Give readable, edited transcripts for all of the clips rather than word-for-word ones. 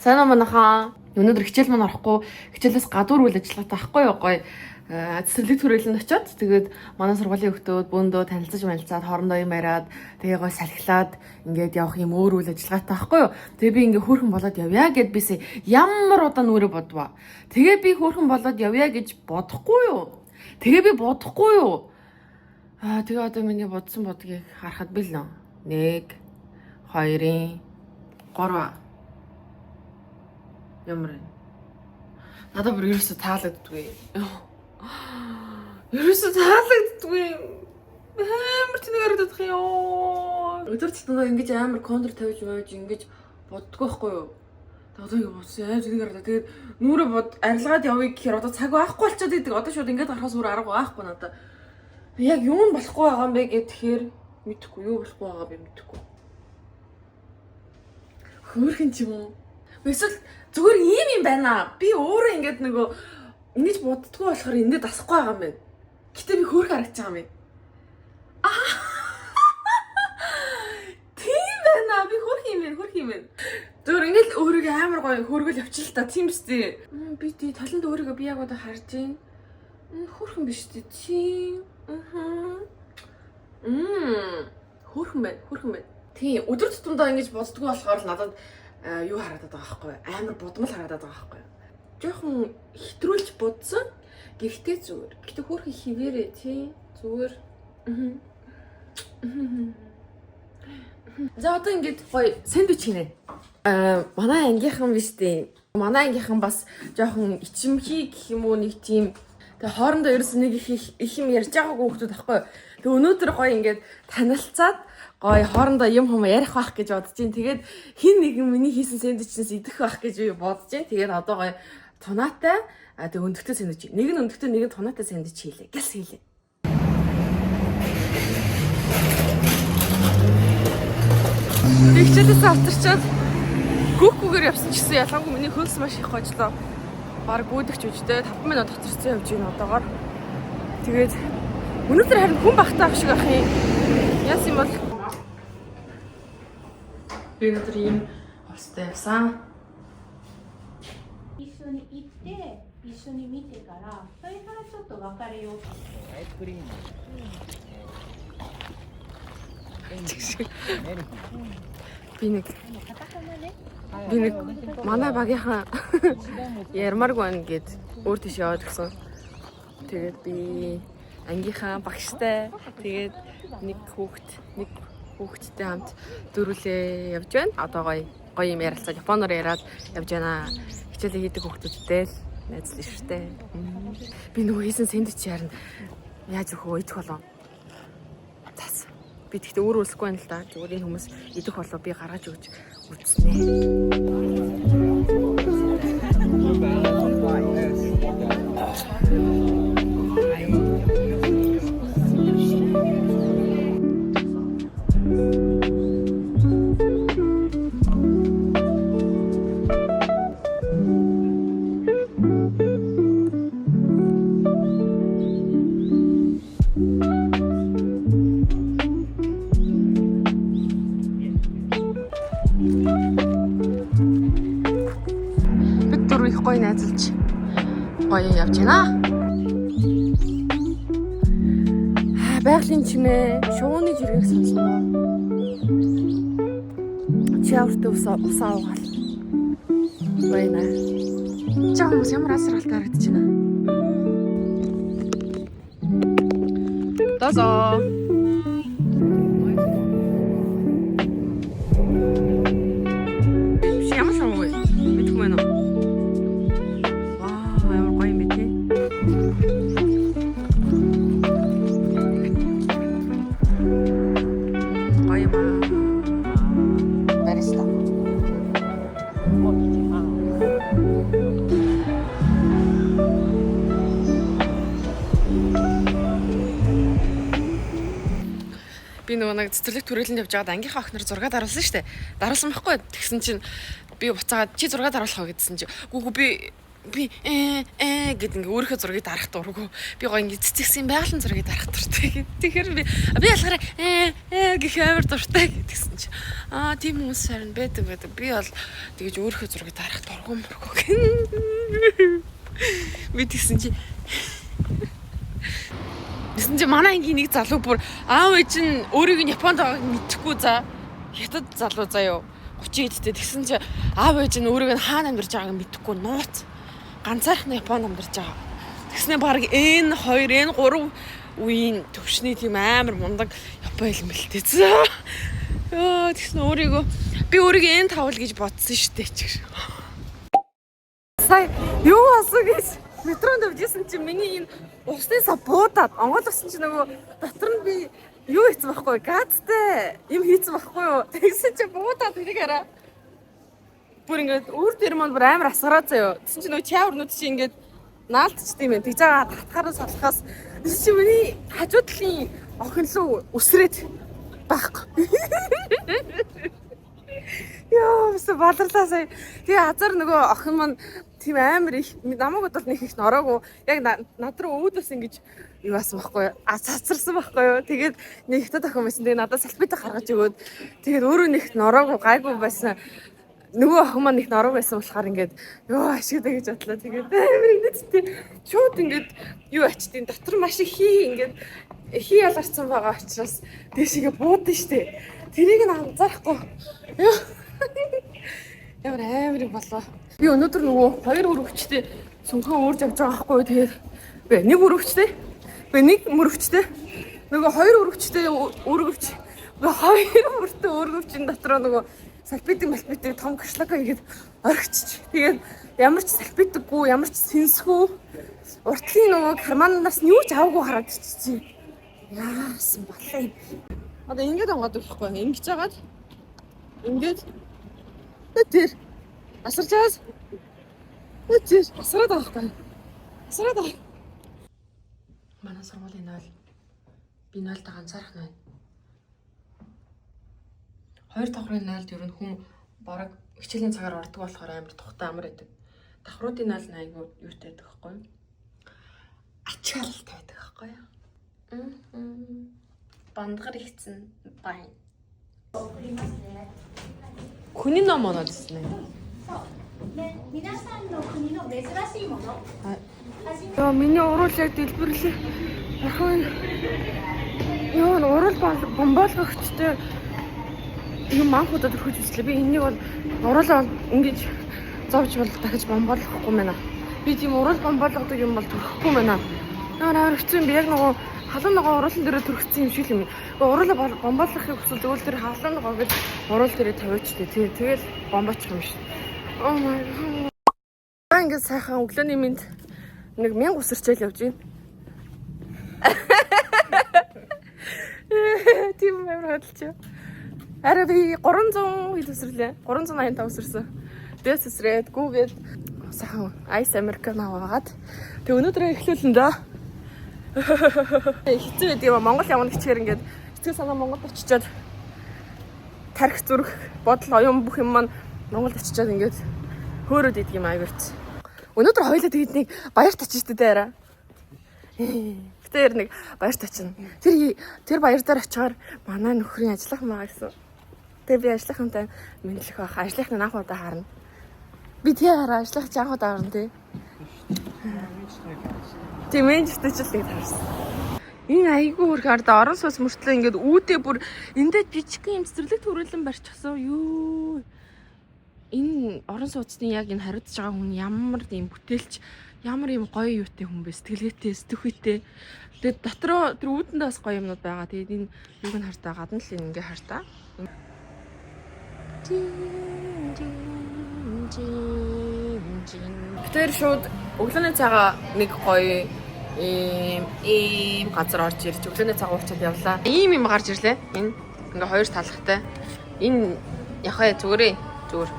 Сайн уу манайхаа. Өнөөдөр хичээл маань орохгүй. Хичээлээс гадуур үйл ажиллагаатай ахгүй юу гоё. Цэцэрлэг төрөлөнд очиод тэгээд манай сургуулийн хүүхдүүд бөөндөө танилцаж малцаад хоорондоо юм яриад тэгээ гоё салхилаад ингээд явах юм өөр үйл ажиллагаатай ахгүй юу. Тэгээ би ингээ хөөрхөн болоод явъя гэд бисээ ямар удаа нүрэ бодваа. Тэгээ би хөөрхөн болоод явъя гэж бодохгүй юу. Тэгээ би бодохгүй юу. Тэгээ одоо миний бодсон бодгийг харахад билээ. 1 2 3 ямар вэ? Надад бүр ерөөсө таалагддгүй. Ерөөсө таалагддгүй. Амар тэнэг харагдах юм. Өдөр тутмаа ингэж амар контр тавьж байж ингэж боддгоо байхгүй юу? Одоо ингэ бодсон амар тэнэг харагдаа. Тэгээд нүрэ бод арилгаад явъя гэхээр одоо цаг байхгүй болчиход идэг. Одоо шууд ингэж гарахаас өөр арга байхгүй надад. Яг юу нь болохгүй байгаа юм бэ гэхээр мэдэхгүй. Юу болохгүй байгаа би мэдэхгүй. Хөөрхөн ч юм уу? Эсвэл зүгээр ийм юм байна. Би өөрөө ингэж нөгөө ингэж боддгоо болохоор эндээ дасахгүй байгаа юм байна. Гэтэ би хөөрхөн харагдаж байгаа юм байна. Тийм байна. Би хөөрхөн юм байна. Зүгээр ингэж өөрийгөө амар гоё хөөргөл явчихл та. Тийм биз дээ. Би тий талент өөрийгөө би яг одоо харж байна. Хөөрхөн биш дээ. Тийм. Хөөрхөн байна. Тий өдөр тутамдаа ингэж боддгоо болохоор л надад юу харагдаад байгаа байхгүй амар будмал харагдаад байгаа байхгүй жоохон хэтрүүлж будсан гэхдээ зүгээр гэхдээ хөөрхөн хിവэрээ тий зүгээр за одоо ингэж гоё сэндвич хийнэ манай ангийнхан биш дээ манай ангийнхан бас жоохон ичимхий гэх юм уу нэг тийм тэгээ хоорондоо ерөөс нэг их юм ярьж байгаагүй хүмүүс байхгүй тэгээ өнөөдөр гоё ингэж танилцаад гоё хоорондоо юм хүм ярих байх гэж бодож байна. Тэгээд хин нэгэн миний хийсэн сэндвичнээс идэх байх гэж бодож байна. Тэгээд одоо гоё тунаатай тэг өндөгтэй сэндвич. Нэг нь өндөгтэй, нэг нь тунаатай сэндвич хийлээ. Гяс хийлээ. Тэгчээдээс авчирчаад гүүгээр явсан ч гэсэн ялангуяа миний хөлс маш их гожлоо. Бараг гүйдэгч үжтэй 5 минут хоцорсон явж байна одоогоор. Тэгээд өнөөдөр харин хүн багтаа ах шиг ах юм. Яс юм бол би өнөөдөр ийм хостой явсан. 一緒に行って一緒に見てからそれからちょっと別れようと。アイスクリーム。Би нэг манай багийнхаа ярмааргүй байна гэд өөр тийш яваад гисэн. Тэгээд би ангийнхаа багштай тэгээд нэг хүүхэдтэй хамт дөрүлээ явж байна. Одоо гоё юм ярилцаад японоор яриад явж байна. Хичээлээ хийдэг хүүхдүүдтэй л найзлаа ширтэй. Би нөгөө хийсэн сэндвич ярина. Яаж өгөө идэх болов? Зас. Би тэгтээ өөрөө үлсэхгүй байна л да. Зүгээр энэ хүмүүс идэх болов би гаргаж өгч үзнэ. Гоё найзалж гоё явж байна. Байгалийн чимээ шууны жиргэг сонслоо. Чаврт усаа угаал. Байна. Чамс ямар асралт харагдаж байна. Тасаа. Ямар шоу вэ? Мэдэх мэн үү? Би нөгөө нэг цэцэрлэг төрөлөнд явж байгаад ангийнхаа охиноор зураг даруулсан шүү дээ. Даруулсан байхгүй. Тэгсэн чинь би буцаагаад чи зураг даруулах уу гэдсэн чинь гүгүү би гэд ингээ өөрийнхөө зургийг дарах дурггүй. Би гоё ингээ цэцэгсэн байгалийн зургийг дарах дуртай. Тэгэхээр би ялгараа гэх амар дуртай гэдгсэн чинь Тийм хүмүүс харин байдаг. Би бол тэгэж өөрийнхөө зургийг дарах дургуй мөргөө. Би тэгсэн чи манай ангийн нэг залуу бүр аав ээж нь өөрийг нь Японд байгааг мэдхгүй за хятад залуу заяа 30 эдтэй тэгсэн чи аав ээж нь өөрийг нь хаана амьдарч байгааг мэдхгүй нууц ганцаархнаа Японд амьдарч байгаа. Тэгснэ баг N2 N3 үеийн төвшний тийм амар мундаг Япон хэл мэлтэйсэн. Тэгсэн би өөрийгөө N5 л гэж бодсон шүү дээ ч. Сая юу болсон гэж метронд явжсэн чи миний энэ уснасаа буудаад онгойлгосон чи нөгөө дотор нь би юу хийсэн байхгүй газтай юм хийсэн байхгүй юу. Тэгсэн чи буудаад энийг хараа. Бүр ингээд өөр дээр маань бүр амар асгараа заяа. Тэгсэн чи нөгөө чааврнууд чи ингээд наалтчихдээ юм. Тэгж байгаа татхаараа салхаас чи миний хажуу талын охин руу үсрээд байхгүй. Яа, өсө баларлаа сая. Тэгээ азар нөгөө охин маань тийм амар их намайг бодвол нэг их нороогүй. Яг над руу өөдөөс ингэж юу асан байхгүй юу? Цацарсан байхгүй юу? Тэгээд нэг хятад охин байсан. Тэгээ надад салбитаа гаргаж өгөөд тэгээд өөрөө нэг нороогүй гайгүй байсан. Нөгөө охин маань их нороо байсан болохоор ингээд ёо ашигтай гэж бодлоо. Тэгээд амар инээдтэй шууд ингээд юу ачтیں۔ Дотор маш их ингээд хий ялгарсан байгаа учраас дэшигээ буудсан штэ. Тэрийг нь анзаарахгүй. Амар болоо. Би өнөөдөр нөгөө 2 өрөвчтэй сүнхөө уурж явж байгаа байхгүй юу. Тэгээд би нэг өрөвчтэй. Би нэг мөрөвчтэй. Нөгөө 2 өрөвчтэй өрөвч. Би 2 мөртөө өрөвчийн дотроо нөгөө салбитик том кашлака игээд орхичч. Тэгээд ямар ч салбитикгүй, ямар ч сэнсгүй уртлын нөгөө карманаас нь юу ч аваагүй хараад чи. Яасан болоо. Одоо ингэж онгоод өгөхгүй. Ингэж жагаад ингээд тэр асарч чаас тэр асараад байгаа хгүй. Асараад байгаа. Манай сургуулийн 0 би 0-д ганцаарх нь. 2 давхрын 0-д ер нь хүн бараг хичээлийн цагаар ордог болохоор амар тухтай амар байдаг. Давхруудын 0 нь айгүй юутай байдаг хгүй. Ачаалтай байдаг хгүй. Бандгар ихсэн байн. Хүний ном онооですね。皆さんの国の珍しいもの。Миний урал яг дэлбэрлээ. Ахын ёо урал бомбоолгогчтой юм анхудад өрхөж үзлээ. Би энийг бол уралаа ингэж зовж бол дахиж бомбоолгохгүй мэнэ. Би тийм урал бомбоолгодог юм бол төрөхгүй мэнэ. Наар хэцүү би яг нөгөө халуун ногоо уруулан дээр төрөгцсөн юм шиг юм. Уруулаа бомбоолгохыг хүсвэл тэгвэл тэр халуун ногоо гэж уруул дээр тавиучтэй. Тэгэл бомбоочих юм шиг. Oh my god. Ингээд сайхан өглөөний минь нэг 1000 үсэрчээл явж байна. Тийм амар хөдөлч. Араа би 300 хэд үсрлээ. 385 үсэрсэн. Дэс үсрээд гүүгээд сайхан айс американо аваад тэг өнөөдрөө эхлүүлэн дөө. Хэцүү байд юм Монгол явна гэчихээр ингээд сэтгэл санаа Монголд очичоод тарих зүрх бодол оюун бүх юм маань Монголд очичоод ингээд хөөрөөд идэг юм аягурч. Өнөөдөр хоёулаа тэгэд нэг баярт очиж штэ дээрээ. Тэр нэг баярт очино. Тэр баяр дээр очиоор манай нөхрийн ажиллах маа гэсэн. Тэгээ би ажиллахынтай мэдлэх байх. Ажлынхны анх удаа харна. Би тий хараа ажиллах чи анх удаа харна тий. Тийм менежтэй ч л нэг таарсан. Энэ айгүй хөрх арда орон сууц мөртлөө ингээд үүдээ бүр эндээ жижигхэн юм цэцэрлэг төрөлн барьчихсан. Юу. Энэ орон сууцны яг энэ хариуцж байгаа хүн ямар тийм бүтээлч ямар юм гоё юутай хүн бэ? Сэтгэлгээтэй, сэтгхүйтэй. Тэгээд дотроо тэр үүдэндээ бас гоё юмнууд байгаа. Тэгээд энэ юуг нь хартаа гадна л ингээ хартаа. Тэр шууд өглөөний цагаа нэг гоё ийм газар орж ирж өглөөний цаг уучаад явлаа. Ийм юм гарч ирлээ. Энэ ингээ хоёр талхтай. Энэ яхаа зүгээр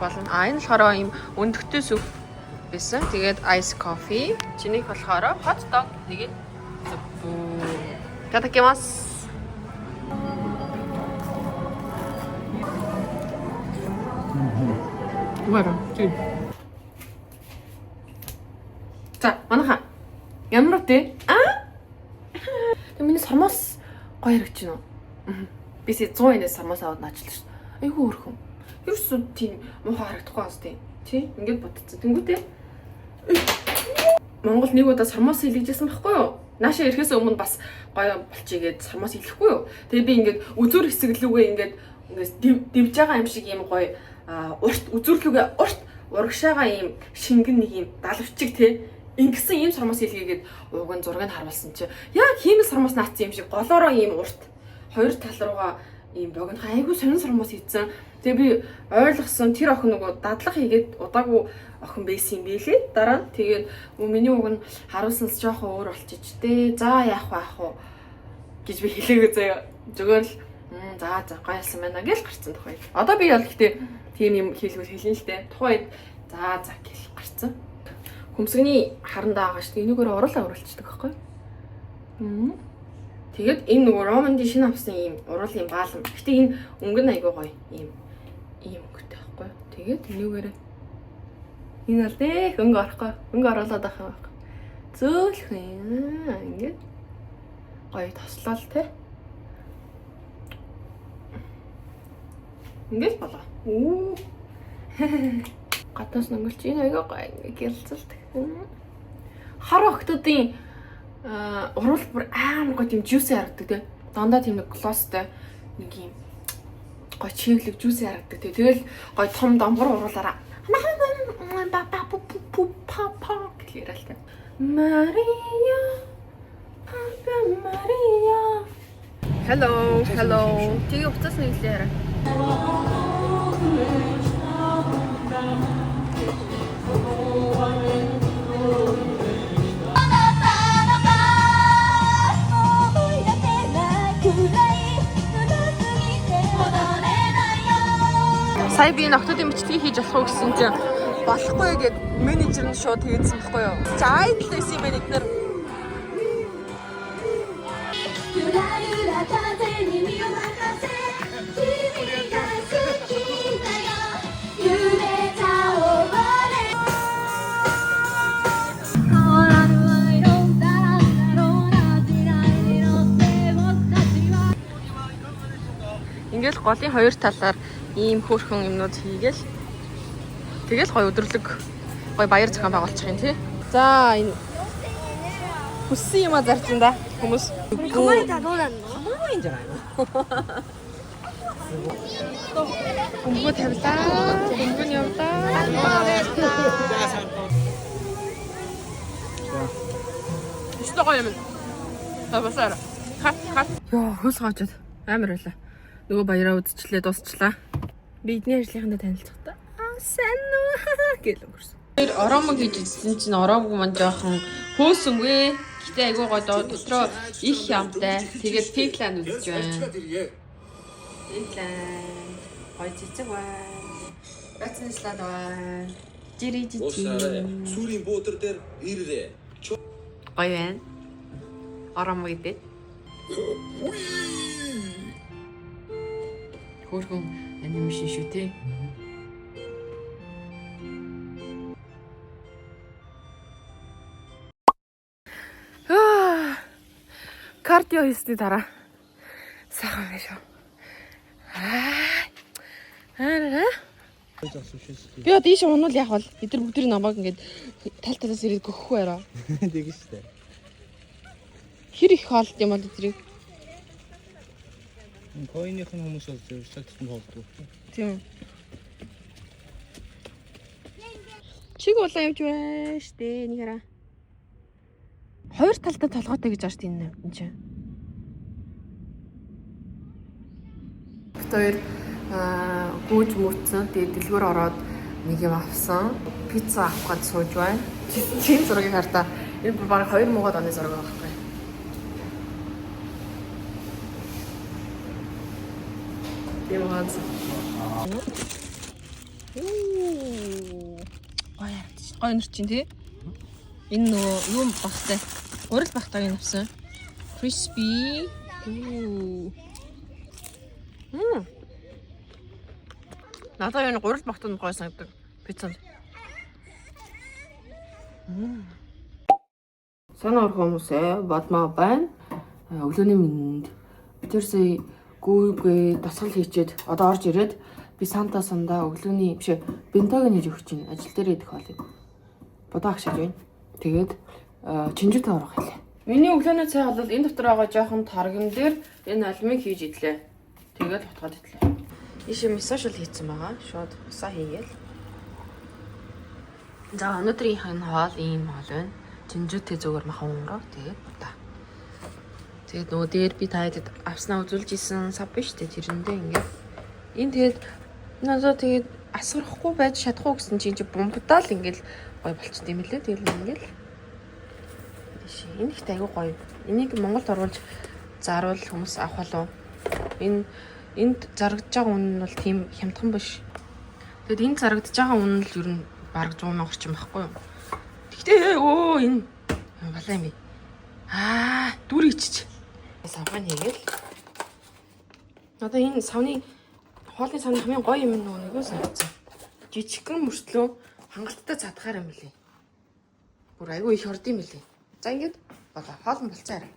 болно. Энэ болохоор ийм өндөгтэй сүв байсан. Тэгээд ice coffee, чинийх болохоор hot dog. Тэгээд Тадакимас. Вара. За, манайха ямар үтэй? Тэг миний сармас гоё хэрэгч гинөө. Би 100 янаас сармас аваад наачлаа шүү. Айгу өрхөн. Ерөөсөө тийм муухай харагдахгүй бас тийм. Тий? Ингээд бодчихсон. Тэнгүүтээ Монгол нэг удаа сармаас илгэжсэн байхгүй юу? Наашаа ирэхээс өмнө бас гоё болчихгээд сармаас илгэхгүй юу? Тэгээ би ингээд үзүр хэсэг лүгээ ингээд дивж байгаа юм шиг юм гоё урт үзүрлүгээ урт урагшаага юм шингэн нэг юм далавчиг тий. Ингэсэн ийм сармаас илгээгээд ууг нь зургийг харуулсан чи яг хиймэл сармаас наацсан юм шиг голоороо ийм урт хоёр тал руугаа ийм богино айгүй сонин сармаас хийсэн. Тэгээ би ойлгосон тэр охин нөгөө дадлага хийгээд удаагүй охин байсан юм билээ. Дараа нь тэгээд миний уг нь харуулсанс жоохон өөр болчих дээ. За яах вэ гэж би хэлээгүй заяа. Зүгээр л за гоёлсан байна гэж гарцсан тухай. Одоо би бол гэхдээ тийм юм хэлбэл хэлнэ л дээ. Тухайд за гэж гарцсан. Хөмсгний харандаа байгаа шүү дээ. Энийгээр уруулаа уруулчихдаг байхгүй. Тэгээд энэ нөгөө Романди шинэ авсан ийм уруулын баалан. Гэтэ энэ өнгө нь айгүй гоё. Ийм өнгөтэй байхгүй. Тэгээд энийгээр энэ аль дээ өнгө орохгүй. Өнгө оруулаад байх юм байна. Зөөлх юм. Ингээд гоё тослол те. Ингээд болоо. Гатаас өнгөлч энэ айгүй гоё ингээд гялцалдаг. Хар охтуудын уруул бүр амар гоё тийм жуус харагдаг те. Дандаа тийм нэг глосстэй нэг юм гоё чивлэг жуус харагдаг те. Тэгэл гоё том домбор уруулаараа гэрэлтэй. Мария Ave Maria. Hello. Тэгээ уцаас нэглээрээ. Сая би нөхдүүдийн бичлэгийг хийж болох уу гэсэн чинь болохгүй гэд менежер нь шууд хэлсэн байхгүй юу? Зайд л байсан юм байна эдгээр. Ингээл голын хоёр талаар ийм хөөрхөн юмнууд хийгээл тэгэл гой өдөрлөг гой баяр зохион байгуулчих юм тий. За энэ хүссэн юм а зарж байна да хүмүүс. Хамаатай дуу даа. Хамаа юм жаа. Өмгөө тавилаа. Өмгөө нь явлаа. Исто гоё юм. Тавасаа. Хат. Яа, хөөс хаачаад амар байлаа. Нөгөө баяраа үзчихлээ дуусчлаа. Бидний ажлынхандаа танилцахдаа сайн уу гэж өнгөрсөн. Тэр оромог гэж үзсэн чинь оромог маань жоохон хөөсөнгөө. Гэтэ айгуу гоё дотроо их ямтай. Тэгээд Пикланд үзэж байна. Пикланд гоё цэцэг байна. Бацнислаад байна. Жири. Сүрийн буудар дээр ирээрээ. Гоё байна. Оромог гэдэг. Хөөрхөн анимашн шүү те. Кардио хийсний дараа сайхан байна шүү. Би одоо ийш унвал яах вэ? Эдгээр бүгдийн намайг ингээд тал талаас ирээд гөхөхгүй яраа. Тэгэж штэ. Хэр их хаалт юм бол эдрийг. Койных нь хүмүүс бол зөвшөөрсөн болдог. Тийм. Чиг улаан явж байна штэ нэг хараа. Хоёр талдаа толгойтой гэж байна штэ энэ чинь. Тэр гүйж мөцсөн тэгээд дэлгүүр ороод нэг юм авсан. Пицца авах гэж сууж байна. Чин зургийг хартаа. Энэ баг 2 муугаад оны зураг байхгүй. Ямаац. Гоё нэр чинь тий. Энэ нөгөө юу багтай. Урал багтай энэ авсан. Crispy. Надад энэ гурал багтанд гоё санагдав. Пиццанд. Санаа орох хүмүүсээ бодмоо байна. Өглөөний мэнд. Тэр сая гүйгээ дасгал хийчихэд одоо орж ирээд би Сантасандаа өглөөний биш бентагийн нэр өгч чинь ажил дээр идэх хоолыг бодоо агшааж байна. Тэгээд чинжүүтэй орох хэлээ. Миний өглөөний цай бол энэ дотор байгаа жоохон тарган дээр энэ алимыг хийж идлээ. Тэгээд утгаад идлээ. Ишээ массаж хийсэн байгаа. Шууд усаа хийгээл. За өнөөдрийнх нь хоол ийм хоол байна. Чинжүүтэй зүгээр махан өнгөрөө. Тэгээд та. Тэгээд нөгөө дээр би таадаг авснаа үзүүлж исэн сав биш үү? Тэрэндээ ингээд энэ тэгээд надад тэгээд асгарахгүй байж чадахгүй гэсэн чинь бомбдаал ингээд гой болчихсон юм лээ. Тэгэл ингээд энэ ихтэй айгу гоё. Энийг Монголд оруулж заруул хүмүүс авах болов. Энд зарагдж байгаа үнэ нь бол тийм хямдхан биш. Тэгэд энэ зарагдж байгаа үнэ нь л ер нь бараг 100 мянга орчим байхгүй юу? Гэхдээ энэ балаа юм. Дүр ичиж. Савхан хийгээл. Одоо энэ савны хоолны савны хамгийн гоё юм нөгөө санагдсан. Жижигхэн мөртлөө хангалттай цадгаар юм лээ. Бүр айгүй их орд юм лээ. За ингээд хоол нь болцоо арай.